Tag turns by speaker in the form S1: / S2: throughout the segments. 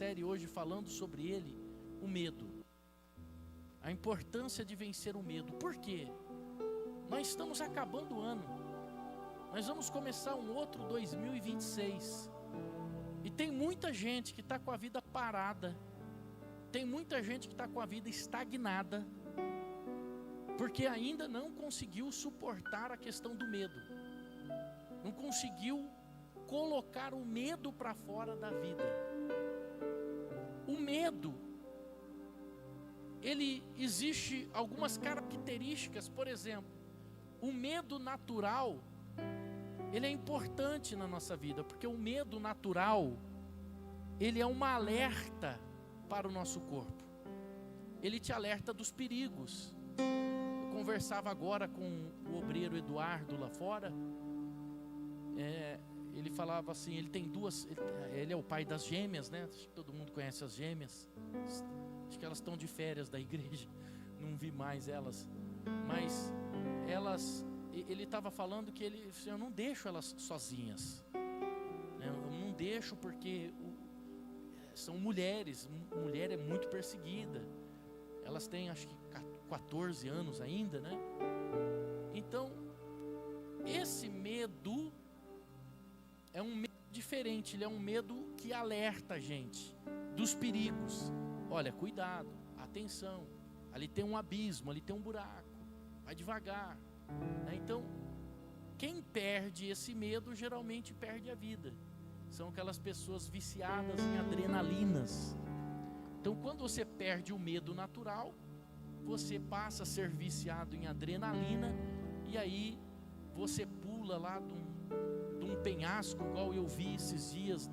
S1: série hoje falando sobre ele, o medo. A importância de vencer o medo. Por quê? Nós estamos acabando o ano. Nós vamos começar um outro 2026. E tem muita gente que está com a vida parada. Tem muita gente que está com a vida estagnada. Porque ainda não conseguiu suportar a questão do medo. Não conseguiu colocar o medo para fora da vida. O medo, ele existe algumas características. Por exemplo, o medo natural, ele é importante na nossa vida, porque o medo natural, ele é uma alerta para o nosso corpo. Ele te alerta dos perigos. Eu conversava agora com o obreiro Eduardo lá fora. Ele falava assim, ele tem duas, ele é o pai das gêmeas, né? Acho que todo mundo conhece as gêmeas. Acho que elas estão de férias da igreja, não vi mais elas. Mas elas, ele estava falando que eu não deixo elas sozinhas. Eu não deixo porque são mulheres, mulher é muito perseguida. Elas têm acho que 14 anos ainda, né? Então, esse medo é um medo diferente, ele é um medo que alerta a gente dos perigos. Olha, cuidado, atenção, ali tem um abismo, ali tem um buraco, vai devagar. Então, quem perde esse medo geralmente perde a vida. São aquelas pessoas viciadas em adrenalinas. Então, quando você perde o medo natural, você passa a ser viciado em adrenalina, e aí você pula lá de um penhasco, igual eu vi esses dias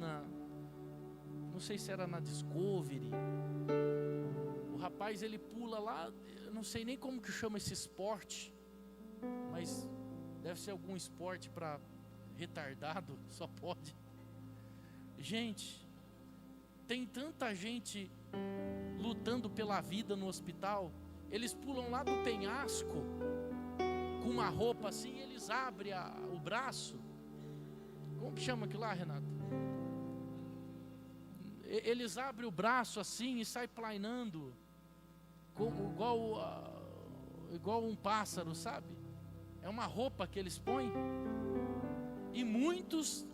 S1: não sei se era na Discovery. O rapaz, ele pula lá, eu não sei nem como que chama esse esporte, mas deve ser algum esporte para retardado, só pode. Gente, tem tanta gente lutando pela vida no hospital. Eles pulam lá do penhasco com uma roupa assim, eles abrem o braço. Como que chama aquilo lá, Renato? Eles abrem o braço assim e saem plainando, igual um pássaro, sabe? É uma roupa que eles põem. E muitos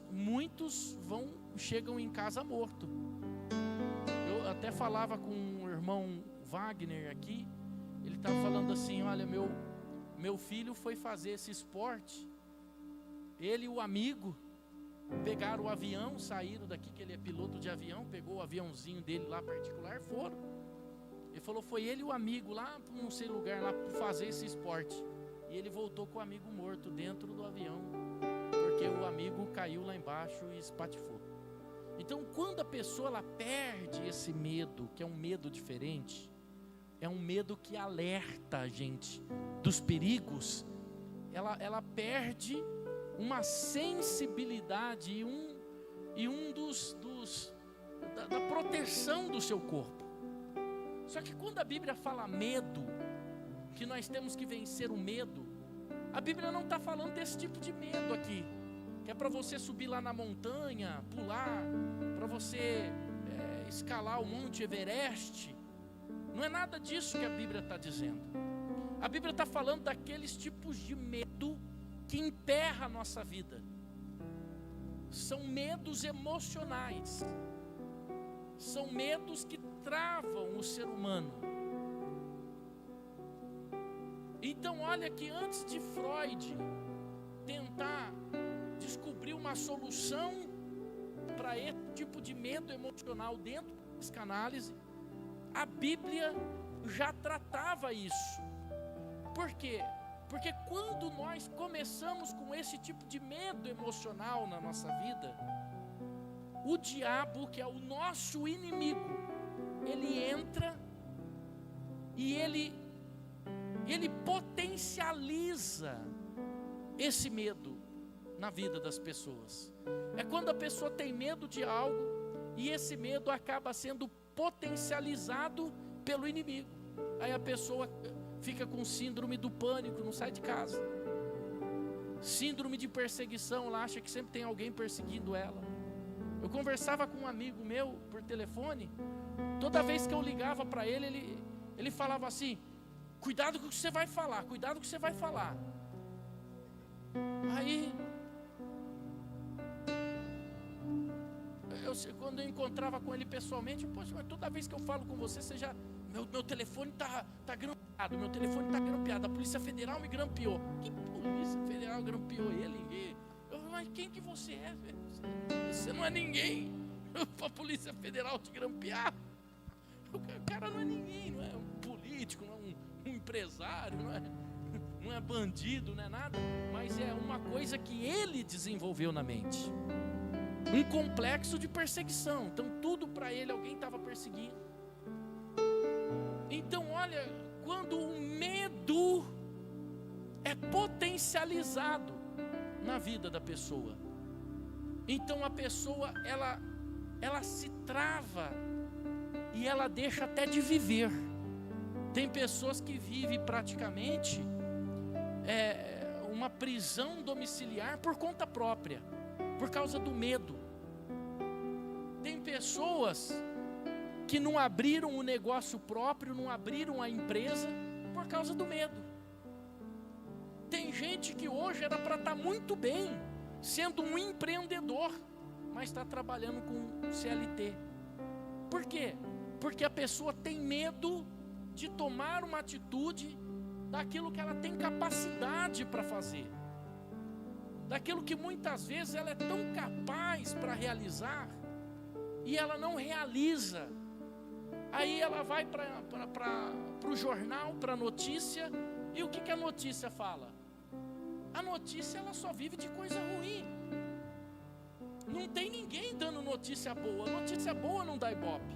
S1: chegam em casa morto. Eu até falava com o irmão Wagner aqui. Ele estava falando assim, olha, meu filho foi fazer esse esporte. Ele e o amigo pegaram o avião, saíram daqui, que ele é piloto de avião, pegou o aviãozinho dele lá particular, foram. Ele falou, foi ele e o amigo lá, não sei lugar lá, para fazer esse esporte. E ele voltou com o amigo morto dentro do avião, porque o amigo caiu lá embaixo e espatifou. Então, quando a pessoa ela perde esse medo, que é um medo diferente, é um medo que alerta a gente dos perigos, ela perde uma sensibilidade e da proteção do seu corpo. Só que quando a Bíblia fala medo, que nós temos que vencer o medo, a Bíblia não está falando desse tipo de medo aqui, que é para você subir lá na montanha, pular, para você escalar o Monte Everest. Não é nada disso que a Bíblia está dizendo. A Bíblia está falando daqueles tipos de medo que emperra a nossa vida. São medos emocionais. São medos que travam o ser humano. Então olha que antes de Freud tentar descobrir uma solução para esse tipo de medo emocional dentro da psicanálise, a Bíblia já tratava isso. Por quê? Porque quando nós começamos com esse tipo de medo emocional na nossa vida, o diabo, que é o nosso inimigo, ele entra e ele potencializa esse medo na vida das pessoas. É quando a pessoa tem medo de algo e esse medo acaba sendo potencializado pelo inimigo. Aí a pessoa fica com síndrome do pânico, não sai de casa. Síndrome de perseguição, ela acha que sempre tem alguém perseguindo ela. Eu conversava com um amigo meu por telefone. Toda vez que eu ligava para ele, ele falava assim: cuidado com o que você vai falar, cuidado com o que você vai falar. Aí, quando eu encontrava com ele pessoalmente, poxa, mas toda vez que eu falo com você, você já... Meu telefone tá grampeado, meu telefone tá grampeado, a Polícia Federal me grampeou. Que Polícia Federal grampeou ele? Mas quem que você é? Você não é ninguém para a Polícia Federal te grampear. O cara não é ninguém, não é um político, não é um empresário, não é bandido, não é nada, mas é uma coisa que ele desenvolveu na mente, um complexo de perseguição. Então tudo para ele, alguém estava perseguindo. Então olha, quando o medo é potencializado na vida da pessoa, então a pessoa ela se trava e ela deixa até de viver. Tem pessoas que vivem praticamente uma prisão domiciliar por conta própria, por causa do medo. Tem pessoas que não abriram o negócio próprio, não abriram a empresa por causa do medo. Tem gente que hoje era para estar muito bem, sendo um empreendedor, mas está trabalhando com CLT. Por quê? Porque a pessoa tem medo de tomar uma atitude daquilo que ela tem capacidade para fazer, daquilo que muitas vezes ela é tão capaz para realizar, e ela não realiza. Aí ela vai para o jornal, para a notícia, e o que a notícia fala? A notícia ela só vive de coisa ruim. Não tem ninguém dando notícia boa. Notícia boa não dá ibope.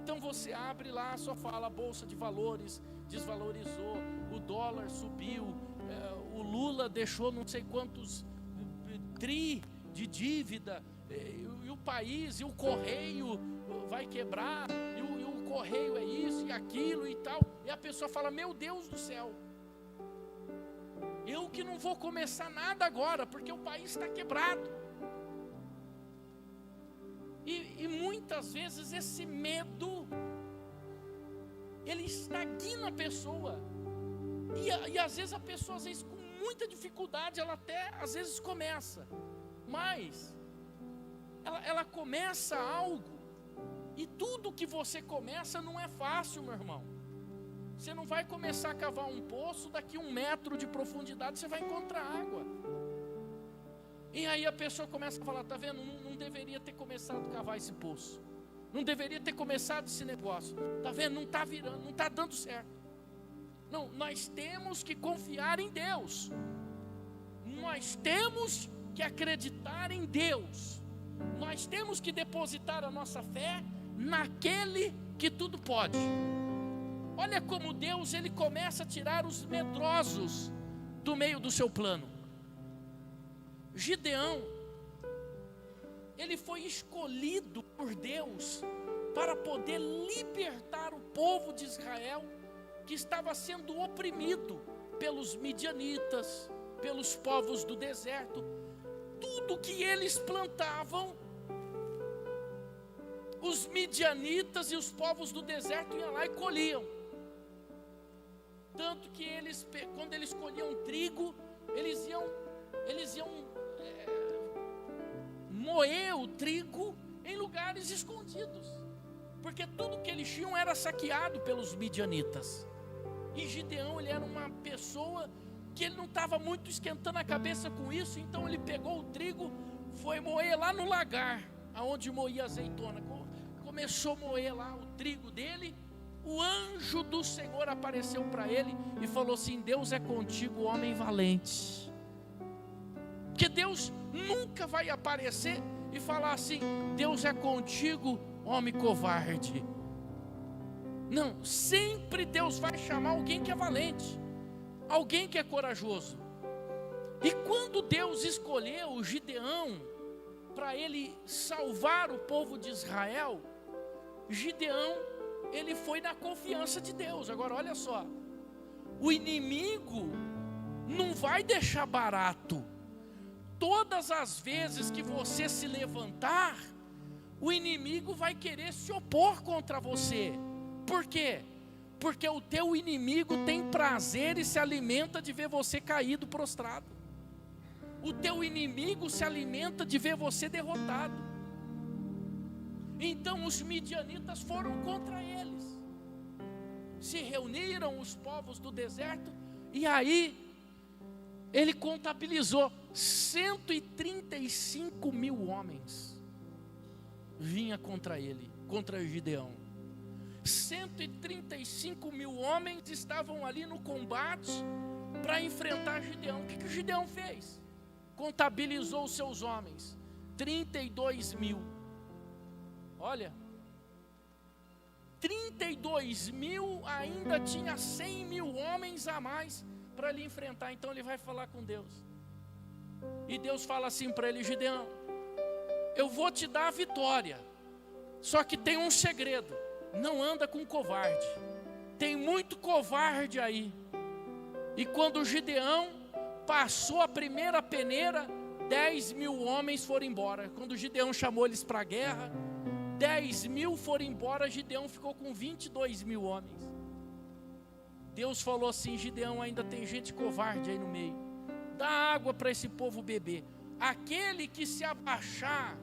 S1: Então você abre lá, só fala: a bolsa de valores desvalorizou, o dólar subiu, o Lula deixou não sei quantos tri de dívida, e o país, e o correio vai quebrar, e o correio é isso e aquilo e tal. E a pessoa fala: meu Deus do céu, eu que não vou começar nada agora, porque o país está quebrado. E muitas vezes esse medo, ele estagna a pessoa. E às vezes a pessoa, às vezes com muita dificuldade, ela até às vezes começa. Mas ela começa algo, e tudo que você começa não é fácil, meu irmão. Você não vai começar a cavar um poço, daqui 1 metro de profundidade você vai encontrar água. E aí a pessoa começa a falar: tá vendo, não deveria ter começado a cavar esse poço, não deveria ter começado esse negócio, tá vendo, não está virando, não está dando certo. Não, nós temos que confiar em Deus, nós temos que acreditar em Deus, nós temos que depositar a nossa fé naquele que tudo pode. Olha como Deus, ele começa a tirar os medrosos do meio do seu plano. Gideão, ele foi escolhido por Deus para poder libertar o povo de Israel, que estava sendo oprimido pelos midianitas, pelos povos do deserto. Tudo que eles plantavam, os midianitas e os povos do deserto iam lá e colhiam. Tanto que eles, quando eles colhiam trigo, eles iam moer o trigo em lugares escondidos, porque tudo que eles tinham era saqueado pelos midianitas. E Gideão, ele era uma pessoa que ele não estava muito esquentando a cabeça com isso. Então ele pegou o trigo, foi moer lá no lagar, aonde moía azeitona. Começou a moer lá o trigo dele. O anjo do Senhor apareceu para ele e falou assim: Deus é contigo, homem valente. Porque Deus nunca vai aparecer e falar assim: Deus é contigo, homem covarde. Não, sempre Deus vai chamar alguém que é valente, alguém que é corajoso. E quando Deus escolheu Gideão para ele salvar o povo de Israel, Gideão, ele foi na confiança de Deus. Agora olha só, o inimigo não vai deixar barato. Todas as vezes que você se levantar, o inimigo vai querer se opor contra você. Por quê? Porque o teu inimigo tem prazer e se alimenta de ver você caído, prostrado. O teu inimigo se alimenta de ver você derrotado. Então os midianitas foram contra eles. Se reuniram os povos do deserto, e aí ele contabilizou 135 mil homens vinha contra ele, contra Gideão. 135 mil homens estavam ali no combate para enfrentar Gideão. O que o Gideão fez? Contabilizou os seus homens, 32 mil. Olha, 32 mil, ainda tinha 100 mil homens a mais para ele enfrentar. Então ele vai falar com Deus, e Deus fala assim para ele: Gideão, eu vou te dar a vitória, só que tem um segredo: não anda com covarde, tem muito covarde aí. E quando Gideão passou a primeira peneira, 10 mil homens foram embora. Quando Gideão chamou eles para a guerra, 10 mil foram embora, Gideão ficou com 22 mil homens. Deus falou assim: Gideão, ainda tem gente covarde aí no meio, dá água para esse povo beber. Aquele que se abaixar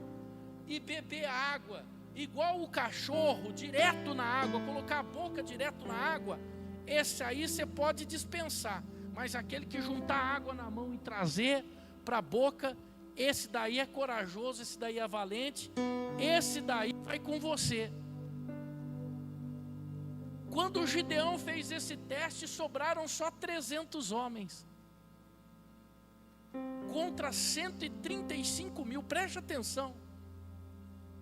S1: e beber água, igual o cachorro, direto na água, colocar a boca direto na água, esse aí você pode dispensar. Mas aquele que juntar água na mão e trazer para a boca, esse daí é corajoso, esse daí é valente, esse daí vai com você. Quando o Gideão fez esse teste, sobraram só 300 homens contra 135 mil. Preste atenção,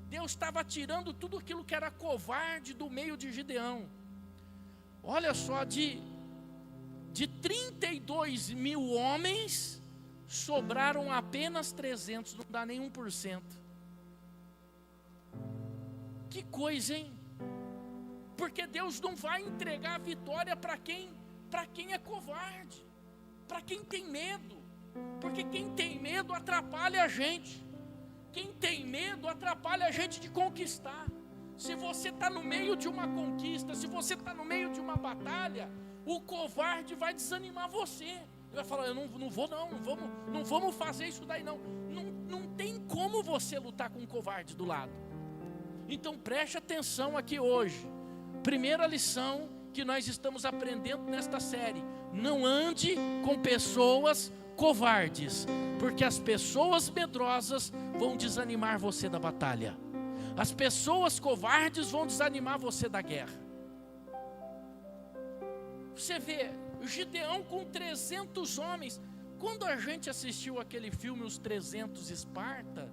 S1: Deus estava tirando tudo aquilo que era covarde do meio de Gideão. Olha só, de 32 mil homens, sobraram apenas 300, não dá nem 1%. Que coisa, hein? Porque Deus não vai entregar a vitória para quem é covarde, para quem tem medo. Porque quem tem medo atrapalha a gente. Quem tem medo atrapalha a gente de conquistar. Se você está no meio de uma conquista, se você está no meio de uma batalha, o covarde vai desanimar você. Ele vai falar: eu não vamos fazer isso daí não. Não tem como você lutar com um covarde do lado. Então preste atenção aqui hoje. Primeira lição que nós estamos aprendendo nesta série: não ande com pessoas covardes, porque as pessoas medrosas vão desanimar você da batalha. As pessoas covardes vão desanimar você da guerra. Você vê, Gideão com 300 homens. Quando a gente assistiu aquele filme Os 300 Esparta,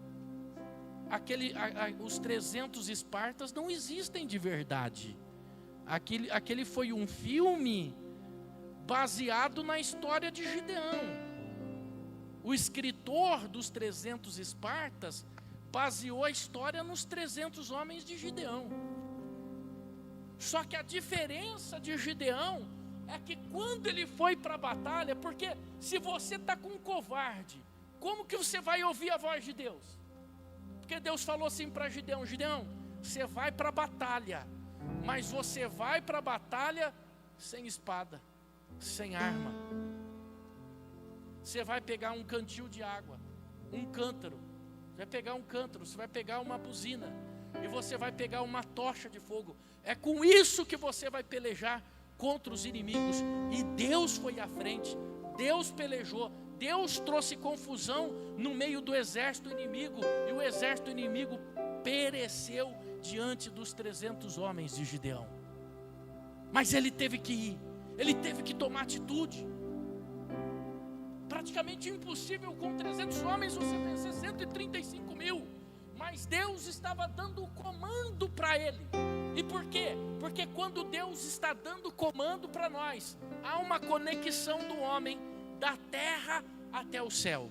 S1: os 300 Espartas não existem de verdade. Aquele foi um filme baseado na história de Gideão. O escritor dos 300 Espartas baseou a história nos 300 homens de Gideão. Só que a diferença de Gideão é que quando ele foi para a batalha, porque se você está com um covarde, como que você vai ouvir a voz de Deus? Porque Deus falou assim para Gideão: Gideão, você vai para a batalha, mas você vai para a batalha sem espada, sem arma. Você vai pegar um cantil de água, um cântaro. Você vai pegar um cântaro, você vai pegar uma buzina, e você vai pegar uma tocha de fogo. É com isso que você vai pelejar contra os inimigos. E Deus foi à frente, Deus pelejou, Deus trouxe confusão no meio do exército inimigo, e o exército inimigo pereceu diante dos 300 homens de Gideão. Mas ele teve que ir, ele teve que tomar atitude. Praticamente impossível com 300 homens você vencer 135 mil. Mas Deus estava dando o comando para ele. E por quê? Porque quando Deus está dando comando para nós, há uma conexão do homem da terra até o céu.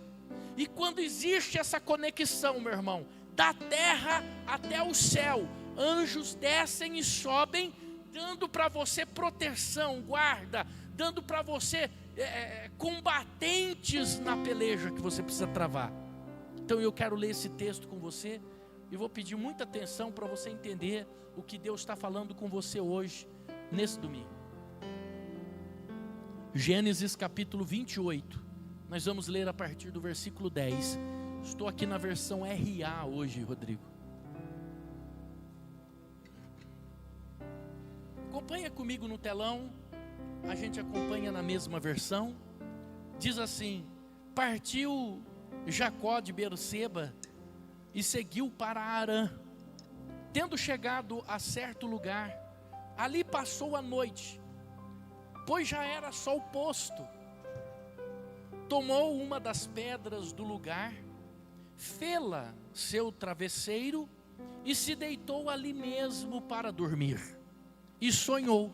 S1: E quando existe essa conexão, meu irmão, da terra até o céu, anjos descem e sobem, dando para você proteção, guarda, dando para você combatentes na peleja que você precisa travar. Então eu quero ler esse texto com você, E vou pedir muita atenção para você entender o que Deus está falando com você hoje, nesse domingo. Gênesis capítulo 28. Nós vamos ler a partir do versículo 10. Estou aqui na versão RA hoje, Rodrigo. Acompanha comigo no telão. A gente acompanha na mesma versão. Diz assim: partiu Jacó de Berseba e seguiu para Harã. Tendo chegado a certo lugar, ali passou a noite, pois já era sol posto. Tomou uma das pedras do lugar, fê-la seu travesseiro e se deitou ali mesmo para dormir. E sonhou: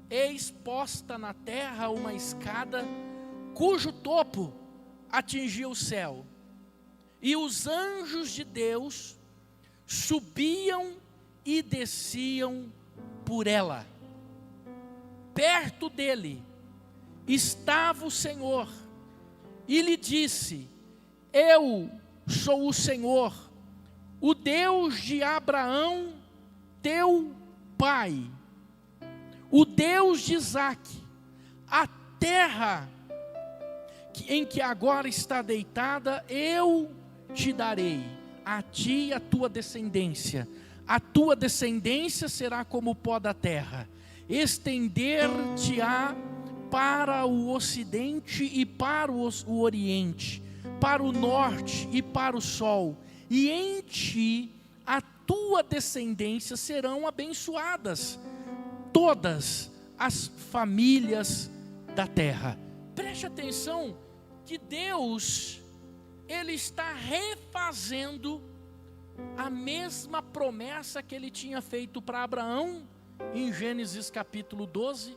S1: eis posta na terra uma escada, cujo topo atingia o céu, e os anjos de Deus subiam e desciam por ela. Perto dele estava o Senhor, e lhe disse: eu sou o Senhor, o Deus de Abraão, teu pai, o Deus de Isaque. A terra em que agora está deitada, eu te darei, a ti e a tua descendência. A tua descendência será como o pó da terra, estender-te-á para o ocidente e para o oriente, para o norte e para o sol, e em ti a tua descendência serão abençoadas todas as famílias da terra. Preste atenção que Deus, Ele está refazendo a mesma promessa que Ele tinha feito para Abraão em Gênesis capítulo 12,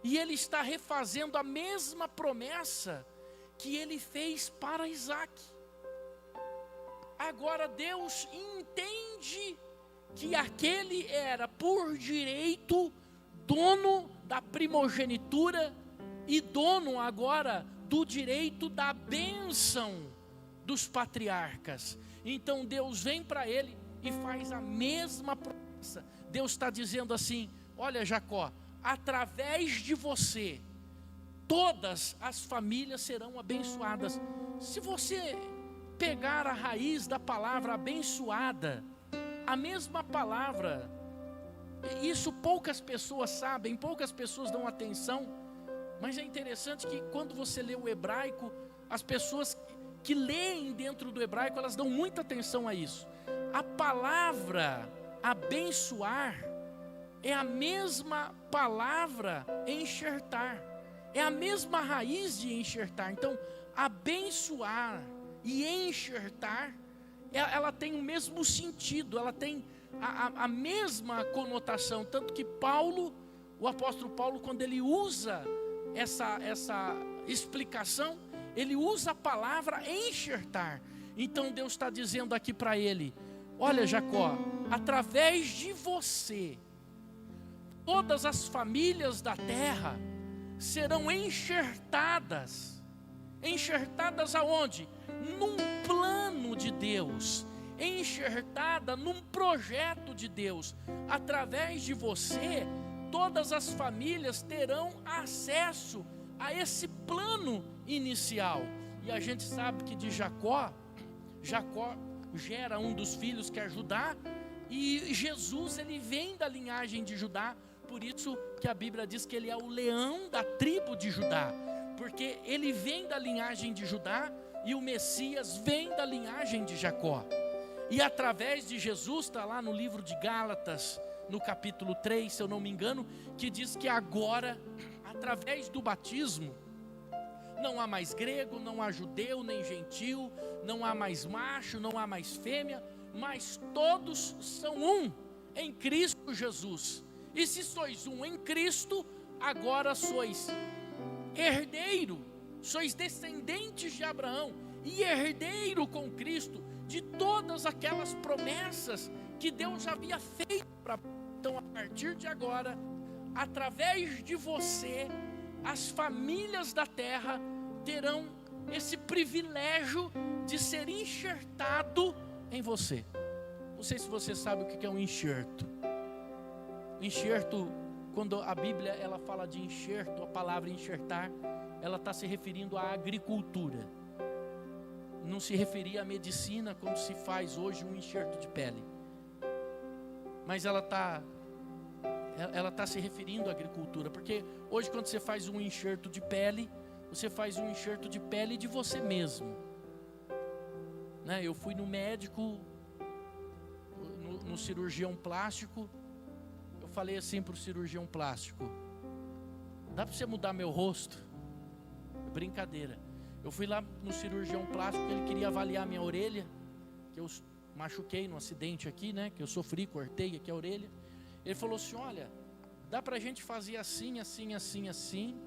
S1: e Ele está refazendo a mesma promessa que Ele fez para Isaque. Agora Deus entende que aquele era por direito dono da primogenitura e dono agora do direito da bênção dos patriarcas. Então Deus vem para ele e faz a mesma promessa. Deus está dizendo assim: olha, Jacó, através de você todas as famílias serão abençoadas. Se você pegar a raiz da palavra abençoada, a mesma palavra, isso poucas pessoas sabem, poucas pessoas dão atenção, mas é interessante que quando você lê o hebraico, as pessoas que leem dentro do hebraico, elas dão muita atenção a isso. A palavra abençoar é a mesma palavra enxertar, é a mesma raiz de enxertar. Então, abençoar e enxertar, ela tem o mesmo sentido, ela tem a mesma conotação. Tanto que Paulo, o apóstolo Paulo, quando ele usa essa explicação, ele usa a palavra enxertar. Então Deus está dizendo aqui para ele: olha, Jacó, através de você todas as famílias da terra serão enxertadas. Enxertadas aonde? Num plano de Deus, enxertada num projeto de Deus. Através de você todas as famílias terão acesso a esse plano inicial. E a gente sabe que de Jacó gera um dos filhos que é Judá, e Jesus, ele vem da linhagem de Judá. Por isso que a Bíblia diz que ele é o leão da tribo de Judá, porque ele vem da linhagem de Judá e o Messias vem da linhagem de Jacó. E através de Jesus, está lá no livro de Gálatas, no capítulo 3, se eu não me engano, que diz que agora, através do batismo, não há mais grego, não há judeu, nem gentil, não há mais macho, não há mais fêmea, mas todos são um em Cristo Jesus. E se sois um em Cristo, agora sois herdeiro, sois descendentes de Abraão e herdeiro com Cristo de todas aquelas promessas que Deus havia feito para. Então, a partir de agora, através de você, as famílias da terra terão esse privilégio de ser enxertado em você. Não sei se você sabe o que é um enxerto. Enxerto, quando a Bíblia ela fala de enxerto, a palavra enxertar, ela está se referindo à agricultura. Não se referia à medicina como se faz hoje um enxerto de pele. Mas ela está se referindo à agricultura, porque hoje quando você faz um enxerto de pele, você faz um enxerto de pele de você mesmo. Né? Eu fui no médico, no cirurgião plástico, eu falei assim para o cirurgião plástico: dá para você mudar meu rosto? Brincadeira. Eu fui lá no cirurgião plástico, ele queria avaliar minha orelha, que eu machuquei no acidente aqui, né? Que eu sofri, cortei aqui a orelha. Ele falou assim: olha, dá pra gente fazer assim, assim, assim, assim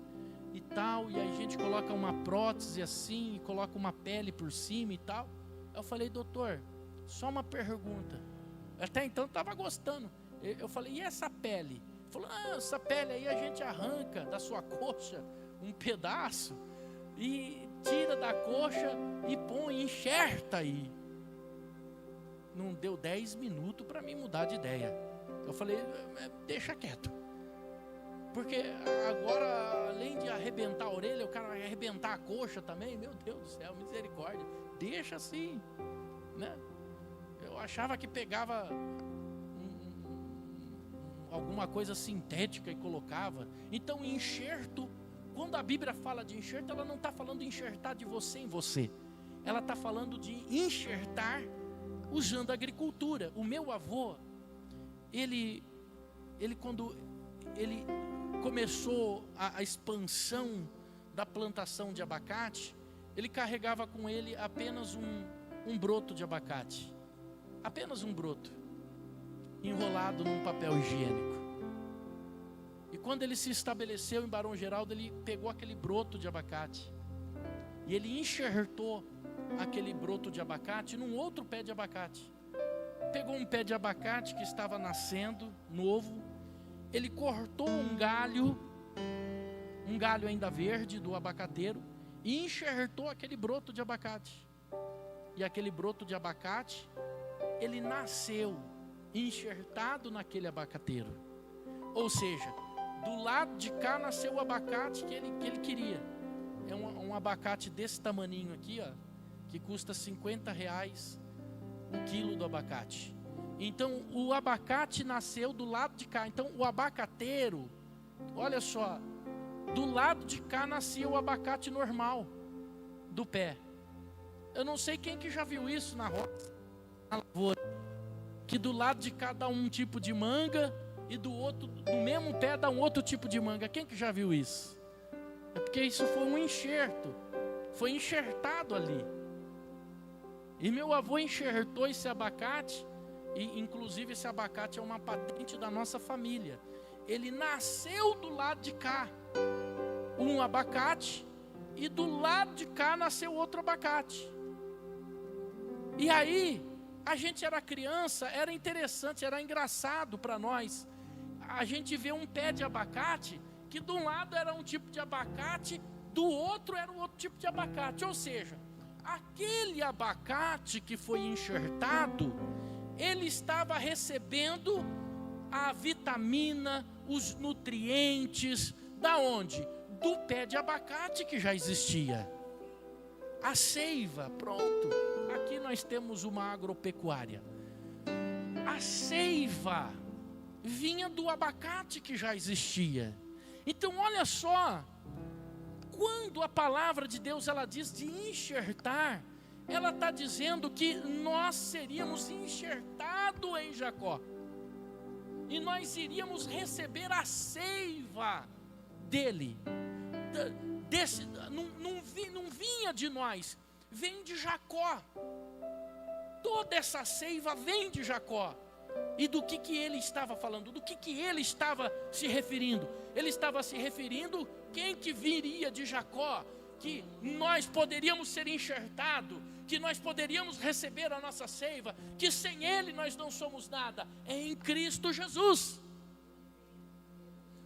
S1: e tal, e aí a gente coloca uma prótese assim, e coloca uma pele por cima e tal. Eu falei: doutor, só uma pergunta. Até então eu estava gostando. Eu falei: e essa pele? Ele falou: essa pele aí a gente arranca da sua coxa um pedaço e tira da coxa e põe, enxerta aí. Não deu 10 minutos para mim mudar de ideia. Eu falei: deixa quieto. Porque agora, além de arrebentar a orelha, o cara vai arrebentar a coxa também. Meu Deus do céu, misericórdia. Deixa assim, né? Eu achava que pegava alguma coisa sintética e colocava. Então, enxerto, quando a Bíblia fala de enxerto, ela não está falando de enxertar de você em você. Ela está falando de enxertar usando a agricultura. O meu avô, ele quando ele começou a expansão da plantação de abacate, ele carregava com ele apenas um broto de abacate. Apenas um broto, enrolado num papel higiênico. E quando ele se estabeleceu em Barão Geraldo, ele pegou aquele broto de abacate e ele enxertou aquele broto de abacate num outro pé de abacate. Pegou um pé de abacate que estava nascendo, novo, ele cortou um galho ainda verde do abacateiro e enxertou aquele broto de abacate. E aquele broto de abacate, ele nasceu enxertado naquele abacateiro. Ou seja, do lado de cá nasceu o abacate que ele queria. É um abacate desse tamaninho aqui, ó, que custa R$50 o quilo do abacate. Então o abacate nasceu do lado de cá. Então o abacateiro, olha só, do lado de cá nascia o abacate normal do pé. Eu não sei quem que já viu isso na roça, na lavoura, que do lado de cá dá um tipo de manga e do outro, do mesmo pé dá um outro tipo de manga. Quem que já viu isso? É porque isso foi um enxerto, foi enxertado ali. E meu avô enxertou esse abacate, e inclusive esse abacate é uma patente da nossa família. Ele nasceu do lado de cá, um abacate, e do lado de cá nasceu outro abacate. E aí, a gente era criança, era interessante, era engraçado para nós. A gente vê um pé de abacate, que de um lado era um tipo de abacate, do outro era um outro tipo de abacate. Ou seja, aquele abacate que foi enxertado, ele estava recebendo a vitamina, os nutrientes, da onde? Do pé de abacate que já existia. A seiva, pronto. Aqui nós temos uma agropecuária. A seiva vinha do abacate que já existia. Então olha só, quando a palavra de Deus ela diz de enxertar, ela está dizendo que nós seríamos enxertados em Jacó. E nós iríamos receber a seiva dele. Não vinha de nós, vem de Jacó. Toda essa seiva vem de Jacó. E do que ele estava falando? Do que ele estava se referindo? Ele estava se referindo quem que viria de Jacó, que nós poderíamos ser enxertados, que nós poderíamos receber a nossa seiva, que sem ele nós não somos nada. É em Cristo Jesus.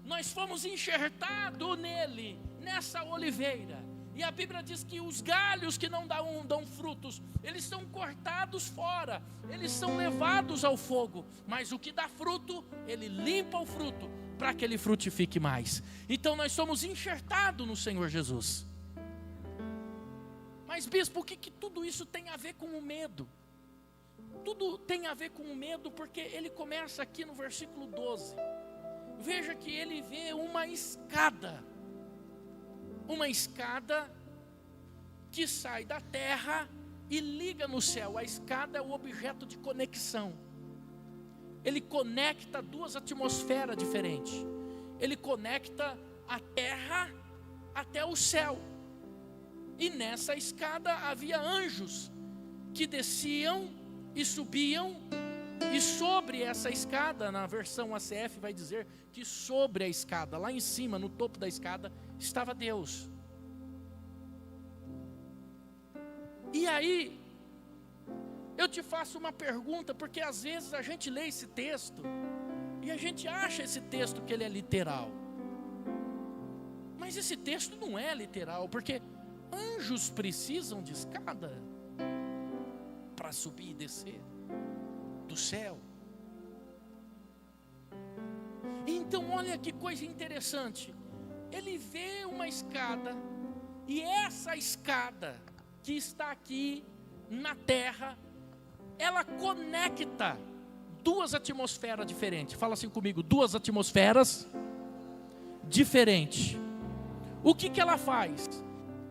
S1: Nós fomos enxertados nele, nessa oliveira. E E a Bíblia diz que os galhos que não dão frutos, eles são cortados fora, eles são levados ao fogo. Mas o que dá fruto, ele limpa o fruto, para que ele frutifique mais. Então nós somos enxertados no Senhor Jesus. Mas bispo, o que tudo isso tem a ver com o medo? Tudo tem a ver com o medo, porque ele começa aqui no versículo 12. Veja que ele vê uma escada que sai da terra e liga no céu. A escada é o objeto de conexão. Ele conecta duas atmosferas diferentes. Ele conecta a terra até o céu. E nessa escada havia anjos que desciam e subiam. E sobre essa escada, na versão ACF vai dizer que sobre a escada, lá em cima, no topo da escada, estava Deus. E aí, eu te faço uma pergunta, porque às vezes a gente lê esse texto e a gente acha esse texto que ele é literal. Mas esse texto não é literal, porque anjos precisam de escada para subir e descer do céu. Então olha que coisa interessante. Ele vê uma escada, e essa escada que está aqui na terra, ela conecta duas atmosferas diferentes. Fala assim comigo, duas atmosferas diferentes. O que ela faz?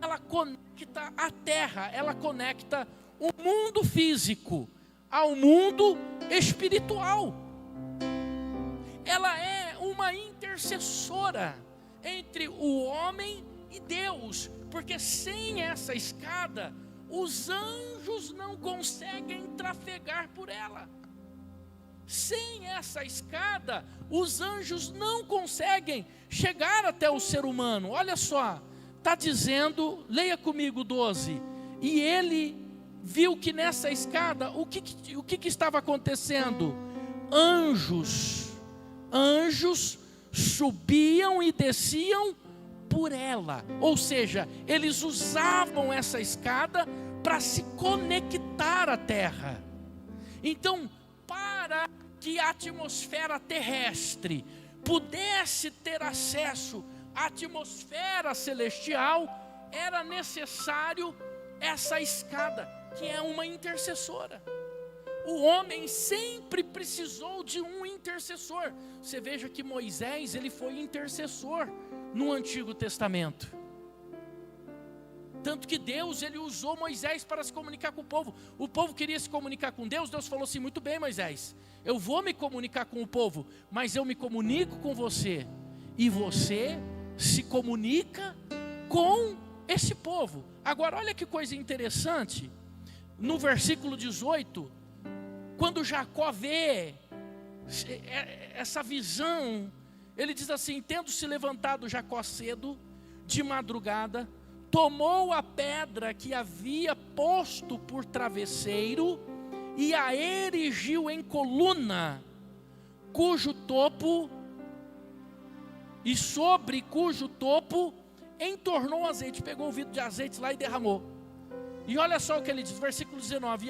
S1: Ela conecta a terra, ela conecta o mundo físico ao mundo espiritual. Ela é uma intercessora entre o homem e Deus, porque sem essa escada, os anjos não conseguem trafegar por ela. Sem essa escada, os anjos não conseguem chegar até o ser humano. Olha só, está dizendo, leia comigo 12. E ele viu que nessa escada, o que estava acontecendo? Anjos subiam e desciam por ela. Ou seja, eles usavam essa escada para se conectar à terra. Então, para que a atmosfera terrestre pudesse ter acesso à atmosfera celestial, era necessário essa escada, que é uma intercessora. O homem sempre precisou de um intercessor. Você veja que Moisés, ele foi intercessor no Antigo Testamento. Tanto que Deus, ele usou Moisés para se comunicar com o povo. O povo queria se comunicar com Deus. Deus falou assim, muito bem, Moisés, eu vou me comunicar com o povo, mas eu me comunico com você, e você se comunica com esse povo. Agora olha que coisa interessante. No versículo 18, quando Jacó vê essa visão, ele diz assim: tendo se levantado Jacó cedo, de madrugada, tomou a pedra que havia posto por travesseiro e a erigiu em coluna, cujo topo, e sobre cujo topo entornou azeite. Pegou o vidro de azeite lá e derramou. E olha só o que ele diz, versículo 19: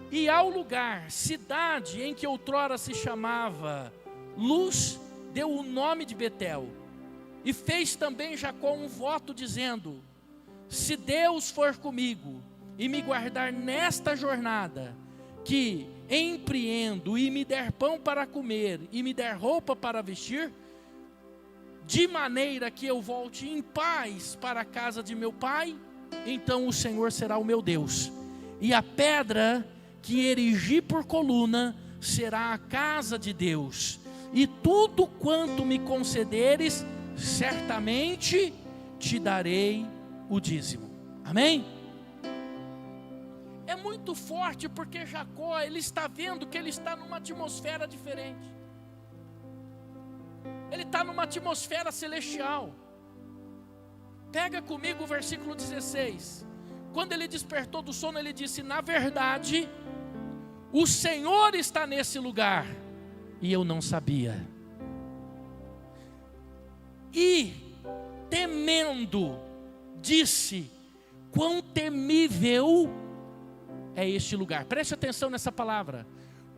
S1: e ao lugar, cidade em que outrora se chamava Luz, deu o nome de Betel. E fez também Jacó um voto dizendo: se Deus for comigo e me guardar nesta jornada que empreendo, e me der pão para comer e me der roupa para vestir, de maneira que eu volte em paz para a casa de meu pai, então o Senhor será o meu Deus, e a pedra que erigi por coluna será a casa de Deus, e tudo quanto me concederes, certamente te darei o dízimo. Amém? É muito forte, porque Jacó, ele está vendo que ele está numa atmosfera diferente. Ele está numa atmosfera celestial. Pega comigo o versículo 16. Quando ele despertou do sono, ele disse: na verdade, o Senhor está nesse lugar, e eu não sabia. E temendo, disse: quão temível é este lugar. Preste atenção nessa palavra.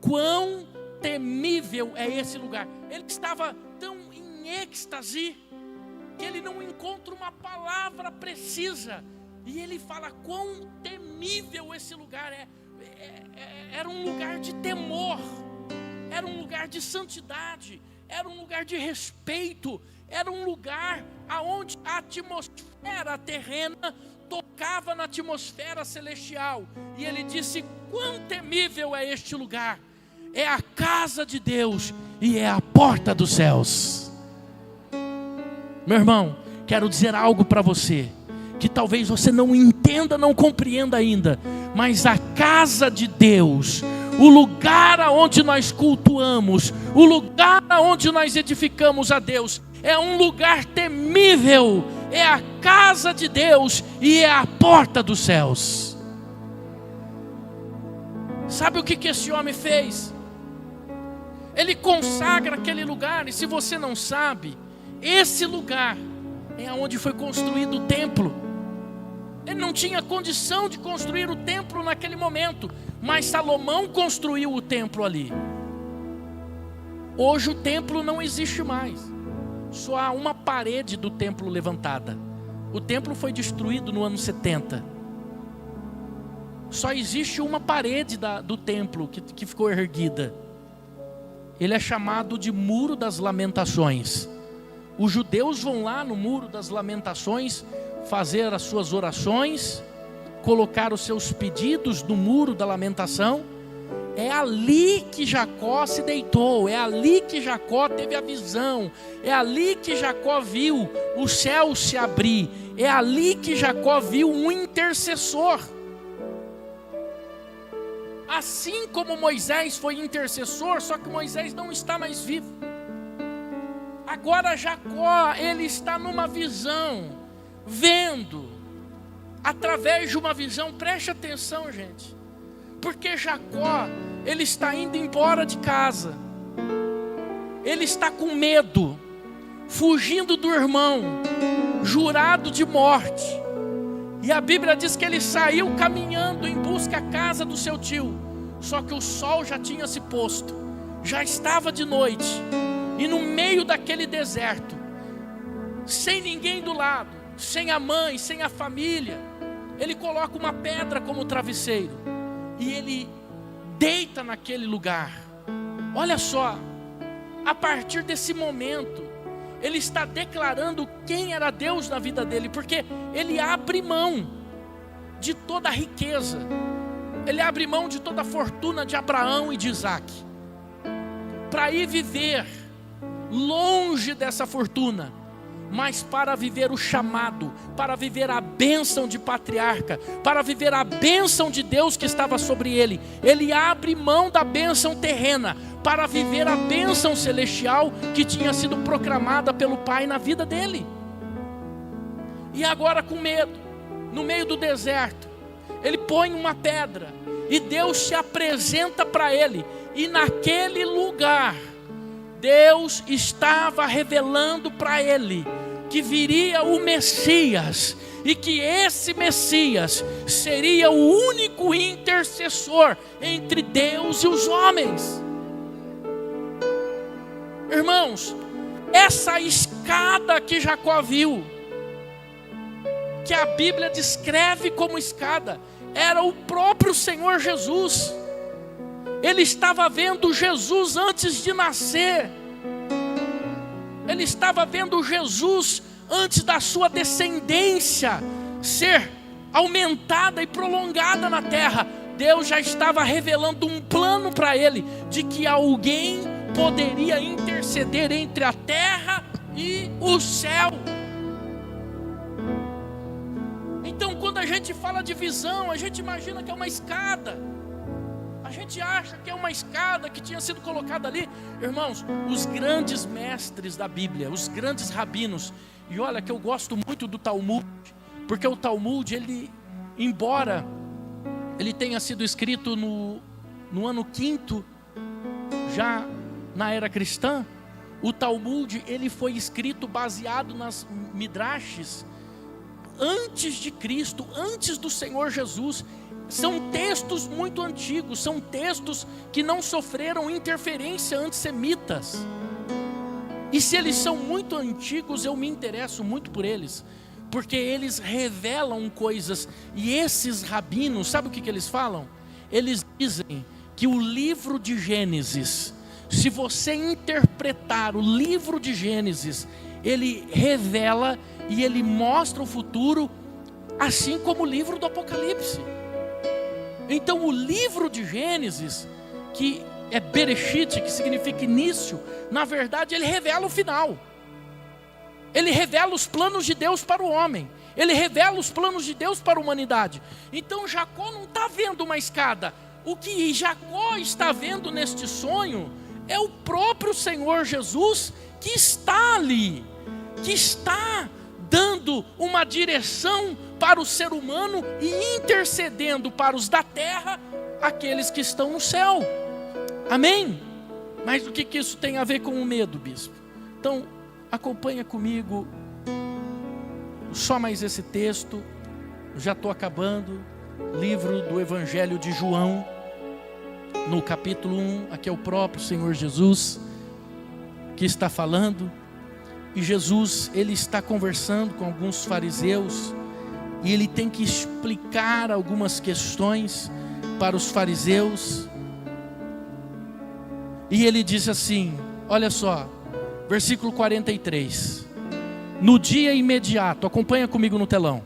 S1: Quão temível é esse lugar. Ele estava tão em êxtase que ele não encontra uma palavra precisa. E ele fala quão temível esse lugar é. Era um lugar de temor, era um lugar de santidade, era um lugar de respeito, era um lugar aonde a atmosfera terrena tocava na atmosfera celestial. E ele disse: quão temível é este lugar. É a casa de Deus e é a porta dos céus. Meu irmão, quero dizer algo para você, que talvez você não entenda, não compreenda ainda, mas a casa de Deus, o lugar aonde nós cultuamos, o lugar aonde nós edificamos a Deus, é um lugar temível, é a casa de Deus e é a porta dos céus. Sabe o que esse homem fez? Ele consagra aquele lugar, e se você não sabe, esse lugar é onde foi construído o templo. Ele não tinha condição de construir o templo naquele momento, mas Salomão construiu o templo ali. Hoje o templo não existe mais, só há uma parede do templo levantada. O templo foi destruído no ano 70. Só existe uma parede do templo que ficou erguida. Ele é chamado de Muro das Lamentações. Os judeus vão lá no Muro das Lamentações fazer as suas orações, colocar os seus pedidos no Muro da Lamentação. É ali que Jacó se deitou, é ali que Jacó teve a visão, é ali que Jacó viu o céu se abrir, é ali que Jacó viu um intercessor. Assim como Moisés foi intercessor, só que Moisés não está mais vivo. Agora Jacó, ele está numa visão, vendo, através de uma visão. Preste atenção, gente, porque Jacó, ele está indo embora de casa, ele está com medo, fugindo do irmão, jurado de morte. E a Bíblia diz que ele saiu caminhando em busca da casa do seu tio. Só que o sol já tinha se posto, já estava de noite. E no meio daquele deserto, sem ninguém do lado, sem a mãe, sem a família, ele coloca uma pedra como travesseiro e ele deita naquele lugar. Olha só, a partir desse momento, ele está declarando quem era Deus na vida dele, porque ele abre mão de toda a riqueza, ele abre mão de toda a fortuna de Abraão e de Isaac, para ir viver longe dessa fortuna, mas para viver o chamado, para viver a bênção de patriarca, para viver a bênção de Deus que estava sobre ele. Ele abre mão da bênção terrena, para viver a bênção celestial que tinha sido proclamada pelo Pai na vida dele. E agora, com medo, no meio do deserto, ele põe uma pedra e Deus se apresenta para ele. E naquele lugar, Deus estava revelando para ele que viria o Messias, e que esse Messias seria o único intercessor entre Deus e os homens. Irmãos, essa escada que Jacó viu, que a Bíblia descreve como escada, era o próprio Senhor Jesus. Ele estava vendo Jesus antes de nascer. Ele estava vendo Jesus antes da sua descendência ser aumentada e prolongada na terra. Deus já estava revelando um plano para ele, de que alguém poderia interceder entre a terra e o céu. Então, quando a gente fala de visão, a gente imagina que é uma escada. A gente acha que é uma escada que tinha sido colocada ali. Irmãos, os grandes mestres da Bíblia, os grandes rabinos, e olha que eu gosto muito do Talmud, porque o Talmud, ele, embora ele tenha sido escrito no ano 5º, já na era cristã, O Talmud, ele foi escrito baseado nas midrashes antes de Cristo, antes do Senhor Jesus. São textos muito antigos, são textos que não sofreram interferência antissemitas. E se eles são muito antigos, eu me interesso muito por eles, porque eles revelam coisas. E esses rabinos, sabe o que eles falam? Eles dizem que o livro de Gênesis, se você interpretar o livro de Gênesis, ele revela e ele mostra o futuro, assim como o livro do Apocalipse. Então o livro de Gênesis, que é Bereshit, que significa início, na verdade ele revela o final. Ele revela os planos de Deus para o homem. Ele revela os planos de Deus para a humanidade. Então Jacó não está vendo uma escada. O que Jacó está vendo neste sonho é o próprio Senhor Jesus que está ali, que está dando uma direção para o ser humano e intercedendo para os da terra, aqueles que estão no céu. Amém? Mas o que isso tem a ver com o medo, bispo? Então, acompanha comigo só mais esse texto, já estou acabando. Livro do Evangelho de João, no capítulo 1, aqui é o próprio Senhor Jesus que está falando. E Jesus, ele está conversando com alguns fariseus, e ele tem que explicar algumas questões para os fariseus. E ele diz assim, olha só, versículo 43. No dia imediato, acompanha comigo no telão.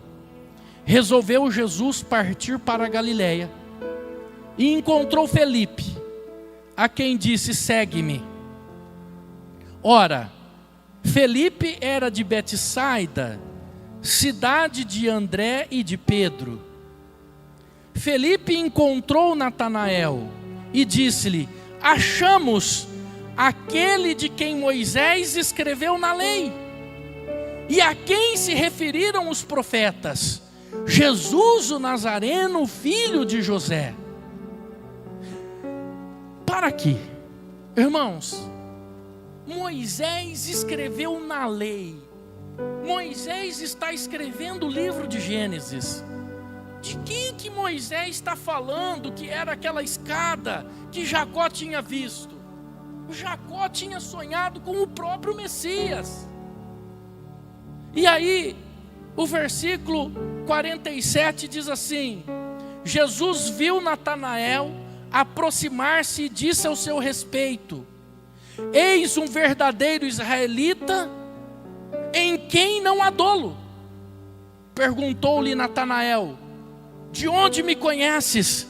S1: Resolveu Jesus partir para a Galileia, e encontrou Felipe, a quem disse, segue-me. Ora, Felipe era de Betsaida, cidade de André e de Pedro. Felipe encontrou Natanael e disse-lhe, achamos aquele de quem Moisés escreveu na lei, e a quem se referiram os profetas, Jesus o Nazareno, filho de José. Para aqui, irmãos, Moisés escreveu na lei. Moisés está escrevendo o livro de Gênesis. De quem que Moisés está falando que era aquela escada que Jacó tinha visto? Jacó tinha sonhado com o próprio Messias. E aí, o versículo 47 diz assim: Jesus viu Natanael aproximar-se e disse ao seu respeito, eis um verdadeiro israelita, em quem não há dolo. Perguntou-lhe Natanael, de onde me conheces?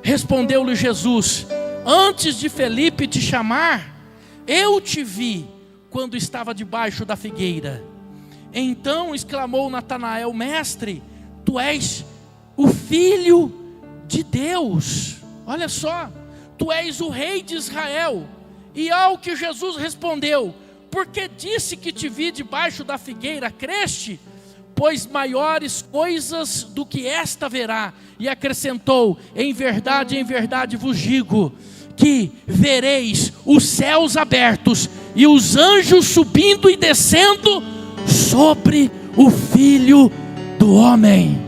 S1: Respondeu-lhe Jesus, antes de Felipe te chamar, eu te vi quando estava debaixo da figueira. Então exclamou Natanael, mestre, tu és o Filho de Deus. Olha só, tu és o Rei de Israel. E ao que Jesus respondeu, porque disse que te vi debaixo da figueira, creste? Pois maiores coisas do que esta verá. E acrescentou, em verdade vos digo, que vereis os céus abertos, e os anjos subindo e descendo sobre o Filho do Homem.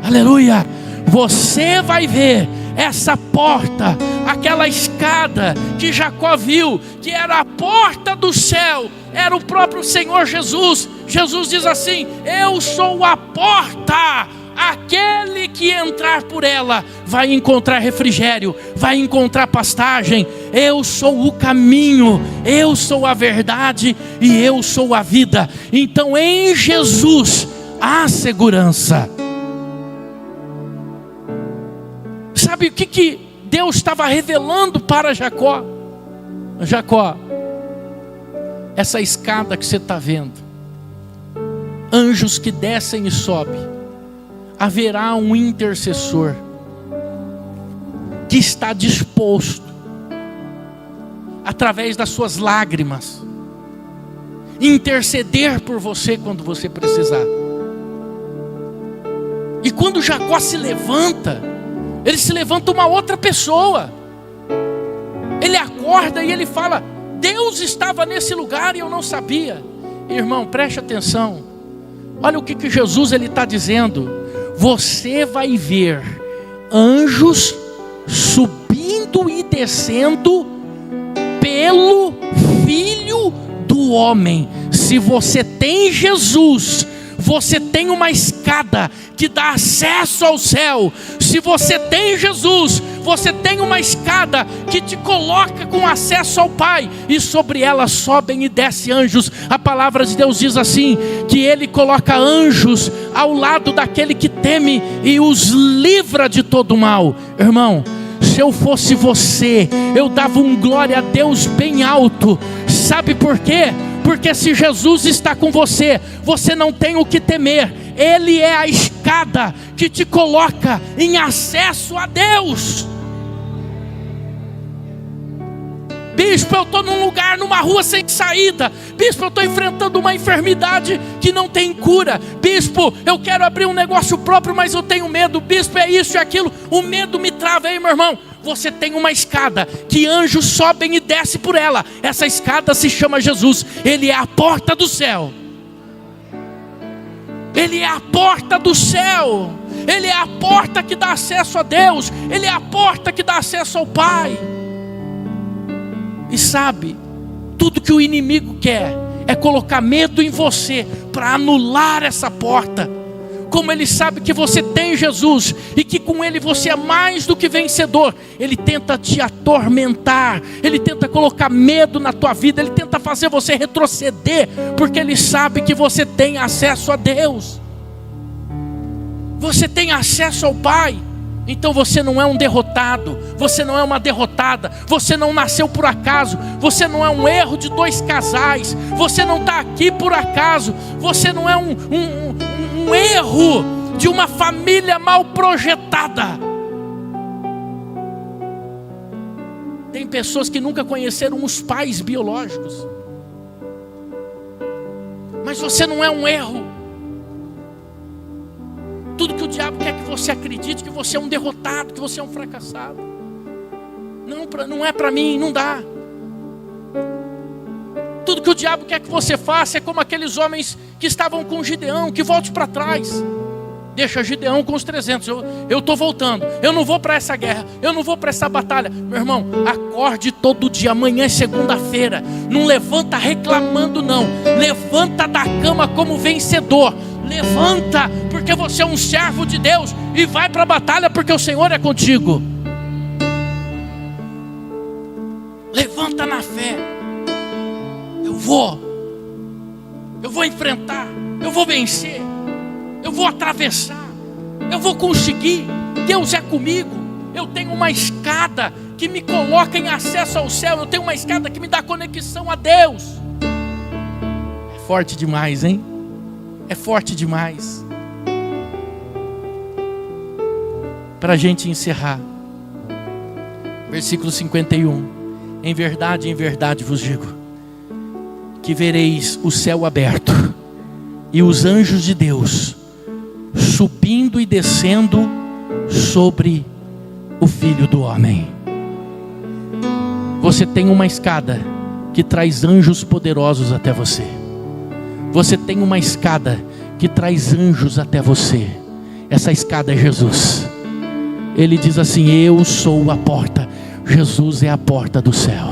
S1: Aleluia! Você vai ver essa porta, aquela escada que Jacó viu, que era a porta do céu, era o próprio Senhor Jesus. Jesus diz assim, eu sou a porta, aquele que entrar por ela vai encontrar refrigério, vai encontrar pastagem. Eu sou o caminho, eu sou a verdade e eu sou a vida. Então em Jesus há segurança. Sabe o que Deus estava revelando para Jacó? Jacó, essa escada que você está vendo, anjos que descem e sobem, haverá um intercessor que está disposto, através das suas lágrimas, interceder por você quando você precisar. E quando Jacó se levanta, ele se levanta uma outra pessoa. Ele acorda e ele fala, Deus estava nesse lugar e eu não sabia. Irmão, preste atenção. Olha o que Jesus está dizendo. Você vai ver anjos subindo e descendo pelo Filho do Homem. Se você tem Jesus, você tem uma escada que dá acesso ao céu. Se você tem Jesus, você tem uma escada que te coloca com acesso ao Pai, e sobre ela sobem e descem anjos. A palavra de Deus diz assim, que Ele coloca anjos ao lado daquele que teme e os livra de todo mal. Irmão, se eu fosse você, eu dava um glória a Deus bem alto. Sabe por quê? Porque se Jesus está com você, você não tem o que temer. Ele é a escada que te coloca em acesso a Deus. Bispo, eu estou num lugar, numa rua sem saída. Bispo, eu estou enfrentando uma enfermidade que não tem cura. Bispo, eu quero abrir um negócio próprio, mas eu tenho medo. Bispo, é isso e aquilo. O medo me trava aí, meu irmão. Você tem uma escada que anjos sobem e descem por ela. Essa escada se chama Jesus. Ele é a porta do céu. Ele é a porta do céu. Ele é a porta que dá acesso a Deus. Ele é a porta que dá acesso ao Pai. E sabe, tudo que o inimigo quer é colocar medo em você para anular essa porta. Como ele sabe que você tem Jesus e que com ele você é mais do que vencedor, ele tenta te atormentar, ele tenta colocar medo na tua vida, ele tenta fazer você retroceder, porque ele sabe que você tem acesso a Deus, você tem acesso ao Pai. Então você não é um derrotado, você não é uma derrotada, você não nasceu por acaso, você não é um erro de dois casais, você não está aqui por acaso, você não é um erro de uma família mal projetada. Tem pessoas que nunca conheceram os pais biológicos, mas você não é um erro. Tudo que o diabo quer que você acredite, que você é um derrotado, que você é um fracassado. Não é para mim, não dá. Tudo que o diabo quer que você faça é como aqueles homens que estavam com Gideão, que volte para trás. Deixa Gideão com os 300, eu estou voltando, eu não vou para essa guerra, eu não vou para essa batalha. Meu irmão, acorde todo dia, amanhã é segunda-feira. Não levanta reclamando não, levanta da cama como vencedor. Levanta, porque você é um servo de Deus, e vai para a batalha, porque o Senhor é contigo. Levanta na fé. Eu vou enfrentar, eu vou vencer, eu vou atravessar, eu vou conseguir. Deus é comigo. Eu tenho uma escada que me coloca em acesso ao céu. Eu tenho uma escada que me dá conexão a Deus. É forte demais, hein? É forte demais. Para a gente encerrar, versículo 51. Em verdade vos digo, que vereis o céu aberto e os anjos de Deus subindo e descendo sobre o Filho do Homem. Você tem uma escada que traz anjos poderosos até você. Você tem uma escada que traz anjos até você. Essa escada é Jesus. Ele diz assim: eu sou a porta. Jesus é a porta do céu.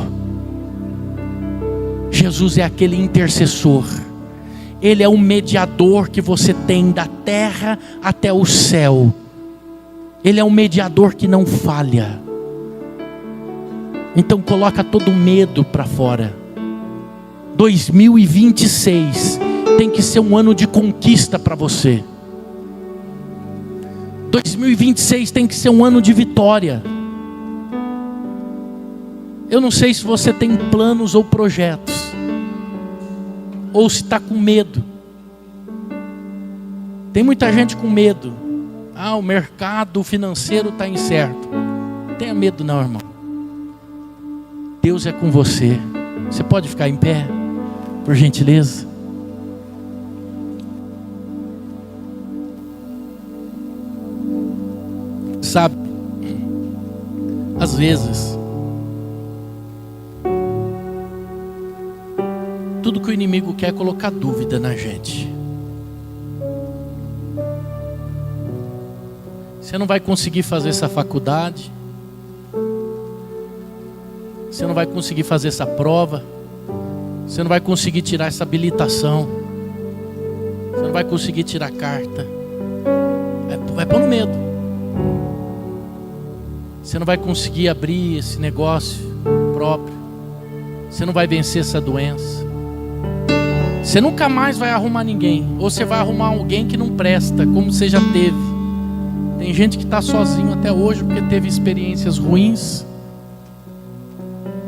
S1: Jesus é aquele intercessor. Ele é o mediador que você tem da terra até o céu. Ele é um mediador que não falha. Então coloca todo o medo para fora. 2026 tem que ser um ano de conquista para você. 2026 tem que ser um ano de vitória. Eu não sei se você tem planos ou projetos, ou se está com medo. Tem muita gente com medo. O mercado financeiro está incerto. Não tenha medo não, irmão. Deus é com você. Você pode ficar em pé, por gentileza? Sabe, às vezes tudo que o inimigo quer é colocar dúvida na gente. Você não vai conseguir fazer essa faculdade. Você não vai conseguir fazer essa prova. Você não vai conseguir tirar essa habilitação. Você não vai conseguir tirar a carta. Vai pôr medo. Você não vai conseguir abrir esse negócio próprio. Você não vai vencer essa doença. Você nunca mais vai arrumar ninguém. Ou você vai arrumar alguém que não presta, como você já teve. Tem gente que está sozinho até hoje porque teve experiências ruins.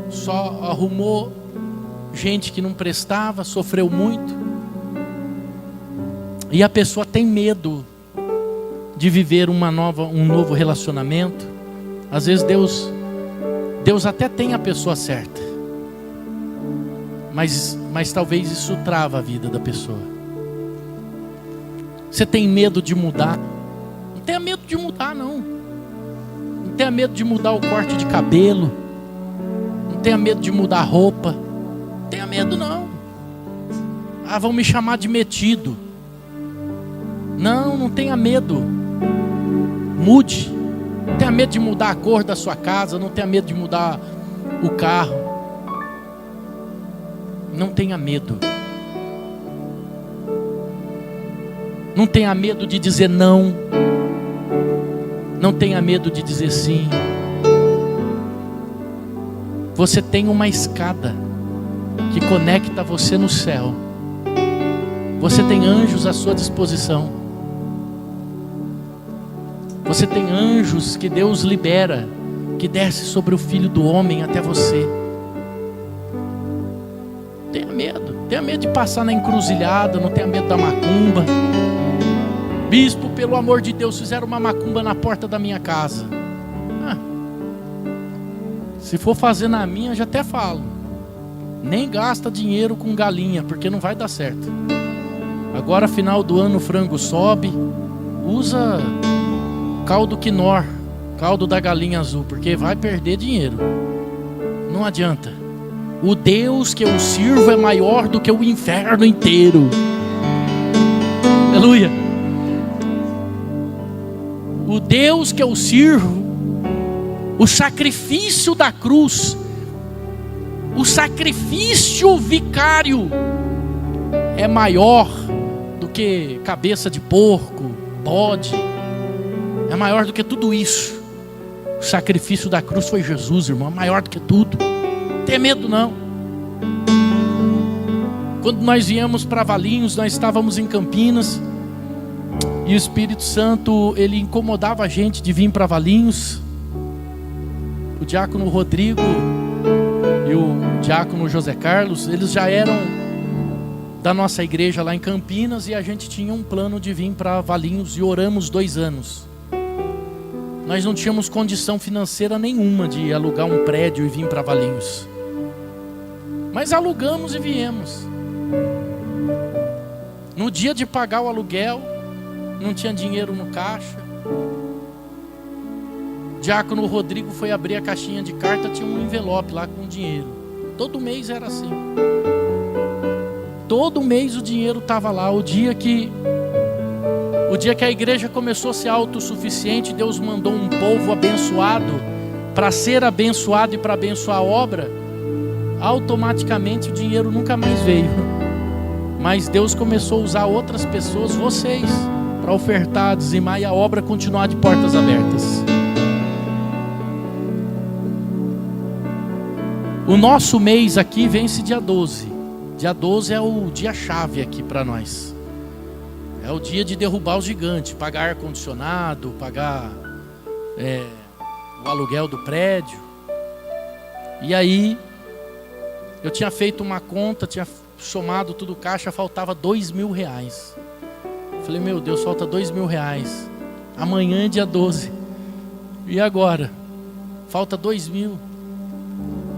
S1: Só arrumou gente que não prestava, sofreu muito. E a pessoa tem medo de viver um novo relacionamento. Às vezes Deus até tem a pessoa certa, mas talvez isso trava a vida da pessoa. Você tem medo de mudar? Não tenha medo de mudar, não. Não tenha medo de mudar o corte de cabelo. Não tenha medo de mudar a roupa. Não tenha medo, não. Ah, vão me chamar de metido. Não tenha medo. Mude. Não tenha medo de mudar a cor da sua casa. Não tenha medo de mudar o carro. Não tenha medo. Não tenha medo de dizer não. Não tenha medo de dizer sim. Você tem uma escada que conecta você no céu. Você tem anjos à sua disposição. Você tem anjos que Deus libera, que desce sobre o Filho do Homem até você. Tenha medo. Tenha medo de passar na encruzilhada. Não tenha medo da macumba. Bispo, pelo amor de Deus, fizeram uma macumba na porta da minha casa. Se for fazer na minha, já até falo. Nem gasta dinheiro com galinha, porque não vai dar certo. Agora, final do ano, o frango sobe. Usa caldo quinor, caldo da galinha azul, porque vai perder dinheiro. Não adianta. O Deus que eu sirvo é maior do que o inferno inteiro. Aleluia. O Deus que eu sirvo, o sacrifício da cruz, o sacrifício vicário é maior do que cabeça de porco, bode. É maior do que tudo isso. O sacrifício da cruz foi Jesus, irmão. É maior do que tudo. Não tenha medo, não. Quando nós viemos para Valinhos, nós estávamos em Campinas. E o Espírito Santo, ele incomodava a gente de vir para Valinhos. O diácono Rodrigo e o diácono José Carlos, eles já eram da nossa igreja lá em Campinas. E a gente tinha um plano de vir para Valinhos e oramos 2 anos. Nós não tínhamos condição financeira nenhuma de alugar um prédio e vir para Valinhos. Mas alugamos e viemos. No dia de pagar o aluguel, não tinha dinheiro no caixa. O diácono Rodrigo foi abrir a caixinha de carta, tinha um envelope lá com dinheiro. Todo mês era assim. Todo mês o dinheiro estava lá. O dia que a igreja começou a ser autossuficiente, Deus mandou um povo abençoado para ser abençoado e para abençoar a obra. Automaticamente o dinheiro nunca mais veio. Mas Deus começou a usar outras pessoas, vocês, para ofertar, dizimar e a obra continuar de portas abertas. O nosso mês aqui vence dia 12. Dia 12 é o dia-chave aqui para nós. É o dia de derrubar os gigantes, pagar ar-condicionado, pagar o aluguel do prédio. E aí, eu tinha feito uma conta, tinha somado tudo caixa, faltava R$2.000. Falei, meu Deus, falta R$2.000. Amanhã é dia 12. E agora? Falta 2.000.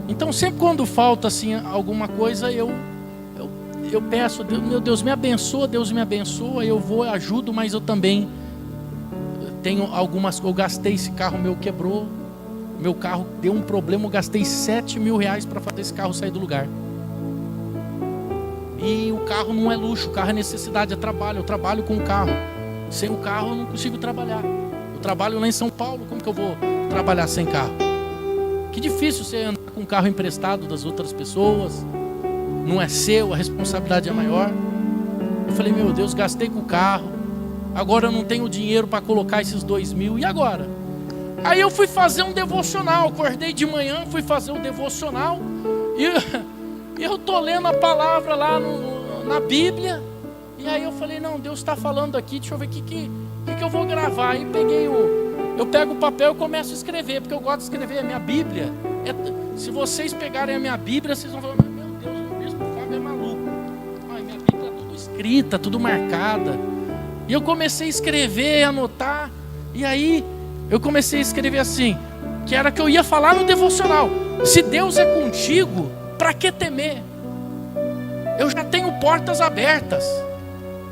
S1: Então sempre quando falta assim alguma coisa, eu peço, meu Deus me abençoa, Deus me abençoa, eu vou, ajudo, mas eu também tenho algumas, eu gastei, esse carro meu quebrou, meu carro deu um problema, eu gastei R$7.000 para fazer esse carro sair do lugar. E o carro não é luxo, o carro é necessidade, é trabalho. Eu trabalho com o carro. Sem o carro eu não consigo trabalhar. Eu trabalho lá em São Paulo, como que eu vou trabalhar sem carro? Que difícil você andar com um carro emprestado das outras pessoas. Não é seu, a responsabilidade é maior. Eu falei, meu Deus, gastei com o carro. Agora eu não tenho dinheiro para colocar esses 2.000. E agora? Aí eu fui fazer um devocional. Acordei de manhã, fui fazer um devocional. E eu estou lendo a palavra lá na Bíblia. E aí eu falei, não, Deus está falando aqui. Deixa eu ver o que eu vou gravar. Aí eu pego o papel e começo a escrever. Porque eu gosto de escrever. A minha Bíblia, se vocês pegarem a minha Bíblia, vocês vão falar, meu Deus, o bispo Fábio é maluco. Ai, minha Bíblia é tudo escrita, tudo marcada. E eu comecei a escrever, anotar. E aí eu comecei a escrever assim, que era que eu ia falar no devocional. Se Deus é contigo, para que temer? Eu já tenho portas abertas.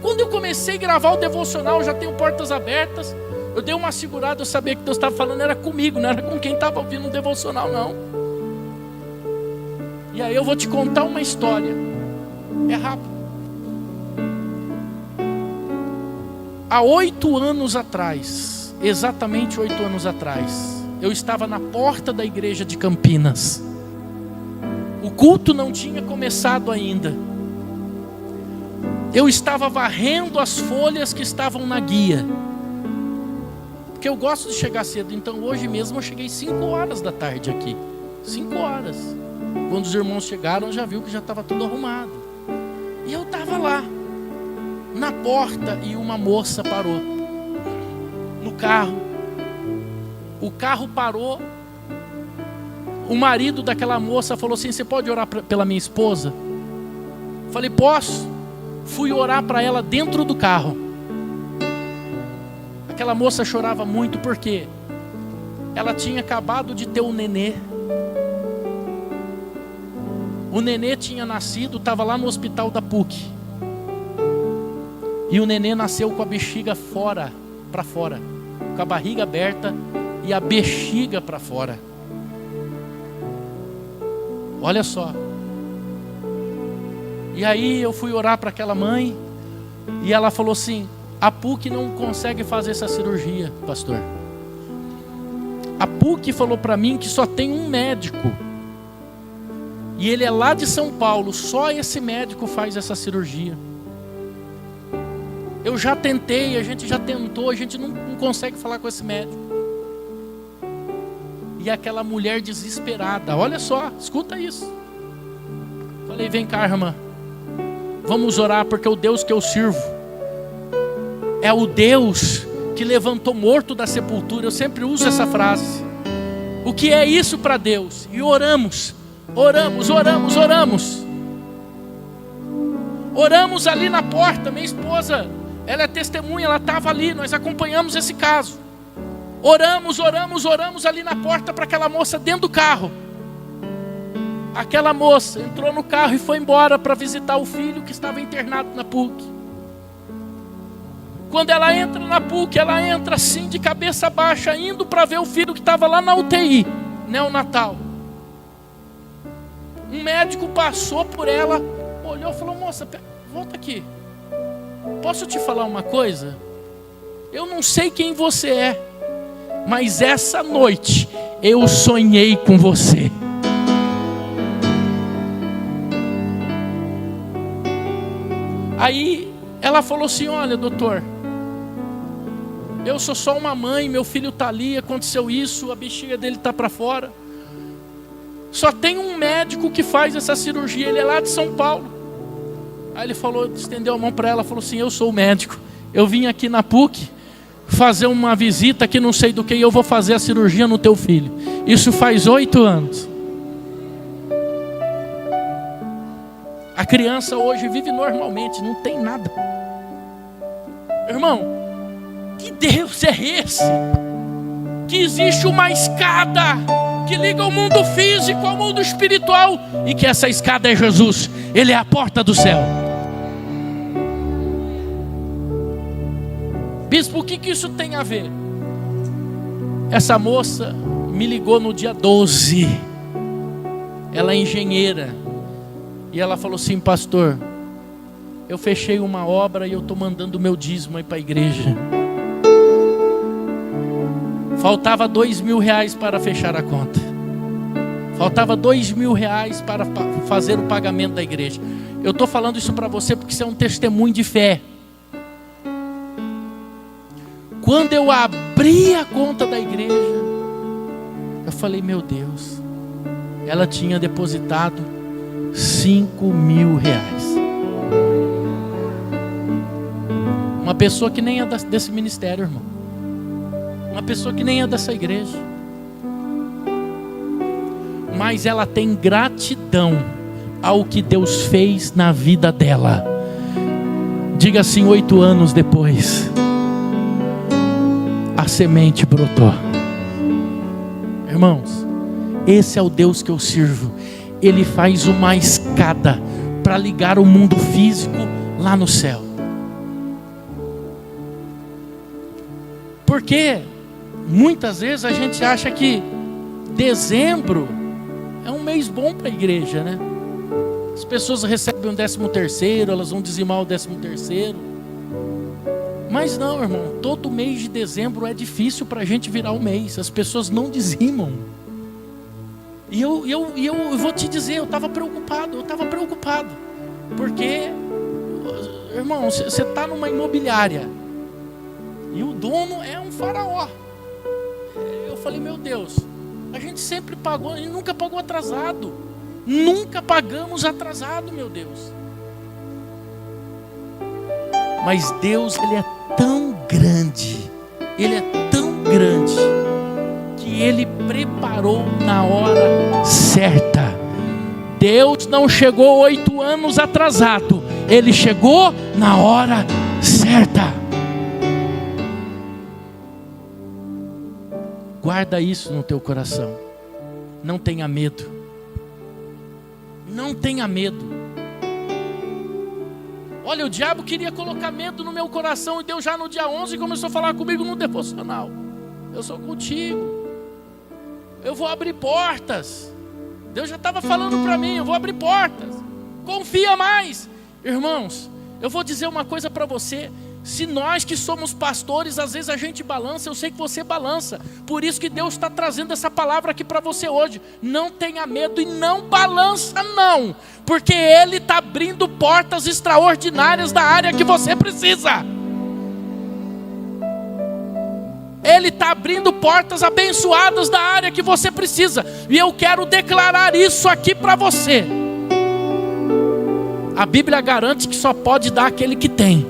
S1: Quando eu comecei a gravar o devocional, eu já tenho portas abertas. Eu dei uma segurada, eu sabia que Deus estava falando era comigo, não era com quem estava ouvindo o devocional, não. E aí eu vou te contar uma história. É rápido. Há 8 anos atrás, exatamente 8 anos atrás, eu estava na porta da igreja de Campinas. O culto não tinha começado ainda. Eu estava varrendo as folhas que estavam na guia. Porque eu gosto de chegar cedo. Então hoje mesmo eu cheguei 5 horas da tarde aqui. 5 horas. Quando os irmãos chegaram, já viu que já estava tudo arrumado. E eu estava lá, na porta, e uma moça parou. No carro. O carro parou. O marido daquela moça falou assim, você pode orar pela minha esposa? Falei, posso. Fui orar para ela dentro do carro. Aquela moça chorava muito porque ela tinha acabado de ter um nenê. O nenê tinha nascido, estava lá no hospital da PUC. E o nenê nasceu com a bexiga para fora, com a barriga aberta e a bexiga para fora. Olha só. E aí eu fui orar para aquela mãe e ela falou assim, a PUC não consegue fazer essa cirurgia, pastor. A PUC falou para mim que só tem um médico. E ele é lá de São Paulo, só esse médico faz essa cirurgia. Eu já tentei, a gente já tentou, a gente não consegue falar com esse médico. E aquela mulher desesperada, olha só, escuta isso. Falei, vem cá, irmã. Vamos orar, porque o Deus que eu sirvo é o Deus que levantou morto da sepultura. Eu sempre uso essa frase. O que é isso para Deus? E oramos. Oramos ali na porta. Minha esposa, ela é testemunha, ela estava ali, nós acompanhamos esse caso. Oramos ali na porta para aquela moça dentro do carro. Aquela moça entrou no carro e foi embora para visitar o filho que estava internado na PUC. Quando ela entra na PUC, ela entra assim de cabeça baixa, indo para ver o filho que estava lá na UTI, neonatal. Um médico passou por ela, olhou e falou, moça, volta aqui. Posso te falar uma coisa? Eu não sei quem você é, mas essa noite eu sonhei com você. Aí ela falou assim, olha doutor, eu sou só uma mãe, meu filho está ali, aconteceu isso, a bexiga dele está para fora. Só tem um médico que faz essa cirurgia, ele é lá de São Paulo. Aí ele falou, estendeu a mão para ela, falou assim, eu sou o médico, eu vim aqui na PUC fazer uma visita que não sei do que, e eu vou fazer a cirurgia no teu filho. Isso faz 8 anos. A criança hoje vive normalmente, não tem nada. Irmão, que Deus é esse? Que existe uma escada que liga o mundo físico ao mundo espiritual, e que essa escada é Jesus. Ele é a porta do céu. Bispo, o que isso tem a ver? Essa moça me ligou no dia 12. Ela é engenheira. E ela falou assim, pastor, eu fechei uma obra e eu estou mandando o meu dízimo aí para a igreja. Faltava R$2.000 para fechar a conta. Faltava R$2.000 para fazer o pagamento da igreja. Eu estou falando isso para você porque isso é um testemunho de fé. Quando eu abri a conta da igreja, eu falei, meu Deus, ela tinha depositado R$5.000. Uma pessoa que nem é desse ministério, irmão. Uma pessoa que nem é dessa igreja. Mas ela tem gratidão ao que Deus fez na vida dela. Diga assim, 8 anos depois, a semente brotou. Irmãos, esse é o Deus que eu sirvo. Ele faz uma escada para ligar o mundo físico lá no céu. Porque muitas vezes a gente acha que dezembro é um mês bom para a igreja, né? As pessoas recebem o 13º, elas vão dizimar o 13º. Mas não, irmão, todo mês de dezembro é difícil para a gente virar o mês. As pessoas não dizimam. E eu vou te dizer, eu estava preocupado. Porque, irmão, você está numa imobiliária e o dono é um faraó. Eu falei, meu Deus, a gente sempre pagou, a gente nunca pagou atrasado. Nunca pagamos atrasado, meu Deus. Mas Deus, Ele é tão grande, Ele é tão grande, que Ele preparou na hora certa. Deus não chegou 8 anos atrasado, Ele chegou na hora certa. Guarda isso no teu coração. Não tenha medo. Não tenha medo. Olha, o diabo queria colocar medo no meu coração, e Deus já no dia 11 começou a falar comigo no devocional. Eu sou contigo. Eu vou abrir portas. Deus já estava falando para mim, eu vou abrir portas. Confia mais. Irmãos, eu vou dizer uma coisa para você. Se nós que somos pastores, às vezes a gente balança, eu sei que você balança. Por isso que Deus está trazendo essa palavra aqui para você hoje. Não tenha medo e não balança não. Porque Ele está abrindo portas extraordinárias da área que você precisa. Ele está abrindo portas abençoadas da área que você precisa. E eu quero declarar isso aqui para você. A Bíblia garante que só pode dar aquele que tem.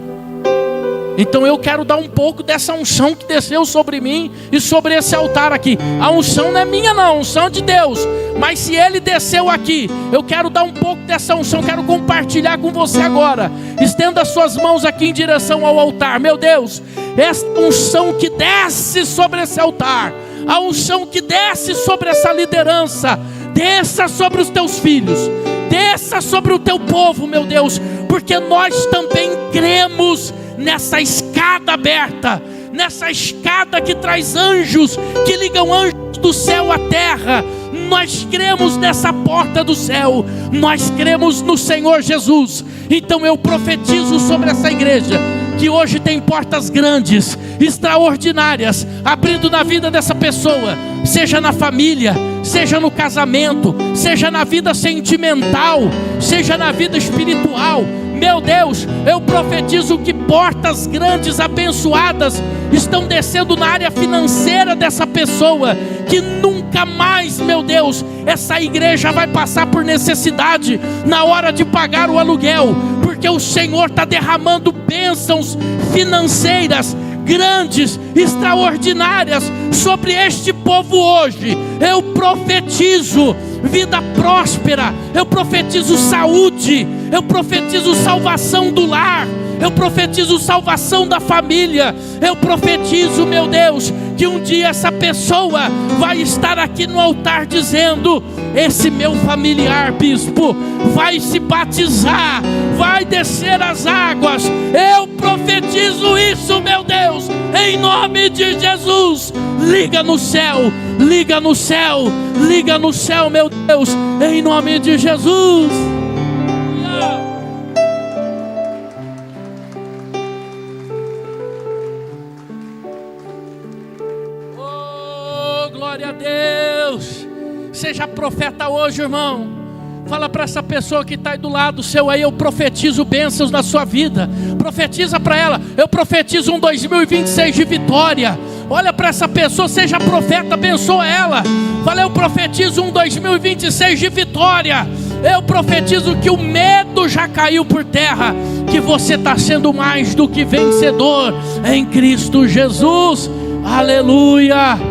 S1: Então eu quero dar um pouco dessa unção que desceu sobre mim e sobre esse altar aqui. A unção não é minha não, a unção é de Deus. Mas se Ele desceu aqui, eu quero dar um pouco dessa unção, quero compartilhar com você agora. Estenda suas mãos aqui em direção ao altar. Meu Deus, essa unção que desce sobre esse altar, a unção que desce sobre essa liderança, desça sobre os teus filhos, desça sobre o teu povo, meu Deus. Porque nós também cremos nessa escada aberta, nessa escada que traz anjos, que ligam anjos do céu à terra. Nós cremos nessa porta do céu, nós cremos no Senhor Jesus. Então eu profetizo sobre essa igreja, que hoje tem portas grandes, extraordinárias, abrindo na vida dessa pessoa, seja na família, seja no casamento, seja na vida sentimental, seja na vida espiritual. Meu Deus, eu profetizo que portas grandes, abençoadas, estão descendo na área financeira dessa pessoa, que nunca mais, meu Deus, essa igreja vai passar por necessidade na hora de pagar o aluguel, porque o Senhor está derramando bênçãos financeiras grandes, extraordinárias sobre este povo hoje. Eu profetizo vida próspera, eu profetizo saúde, eu profetizo salvação do lar, eu profetizo salvação da família, eu profetizo, meu Deus, que um dia essa pessoa vai estar aqui no altar dizendo: esse meu familiar, bispo, vai se batizar, vai descer as águas. Eu profetizo isso, meu Deus, em nome de Jesus. Liga no céu, liga no céu, liga no céu, meu Deus, em nome de Jesus. seja profeta hoje, irmão. Fala para essa pessoa que está aí do lado seu aí, eu profetizo bênçãos na sua vida. Profetiza para ela, eu profetizo um 2026 de vitória. Olha para essa pessoa, seja profeta, abençoa ela. Fala, eu profetizo um 2026 de vitória. Eu profetizo que o medo já caiu por terra, que você está sendo mais do que vencedor em Cristo Jesus. Aleluia.